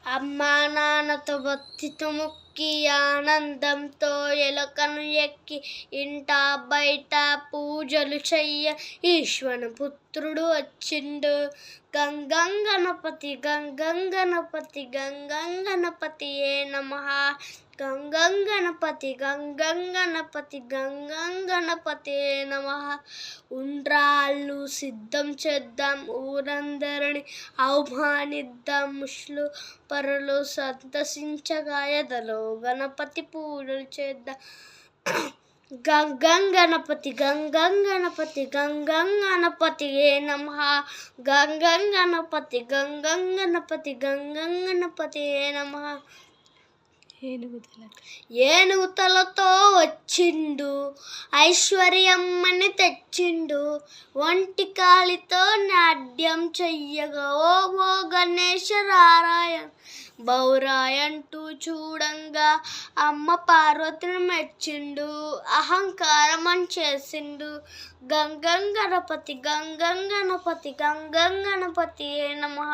అమ్మా నాన్నతో భక్తితో మొక్కి ఆనందంతో ఎలకను ఎక్కి ఇంట బయట పూజలు చెయ్య ఈశ్వర పుత్రుడు వచ్చిండు. గంగంగణపతి గంగంగణపతి గంగంగణపతియే నమః. గంగంగణపతి గంగంగణపతి గంగంగణపతియే నమః. ఉండ్రాళ్ళు సిద్ధం చేద్దాం, ఊరందరిని ఆహ్వానిద్దాం, ముష్లు పరులు సంతసించగా ఎదలో గణపతి పూజలు చేద్దాం. గంగంగణపతి గంగంగణపతి గంగంగణపతియే నమః. గంగంగణపతి గంగంగణపతి గంగంగణపతియే నమః. ఏనుగుతలతో వచ్చిండు, ఐశ్వర్యమ్మని తెచ్చిండు, ఒంటి కాలితో నాట్యం చెయ్యగా ఓ గణేశ రారాయ బౌరాయంటూ చూడంగా అమ్మ పార్వతిని మెచ్చిండు, అహంకారం చేసిండు. గంగంగణపతి గంగంగణపతి గంగంగణపతియే నమః.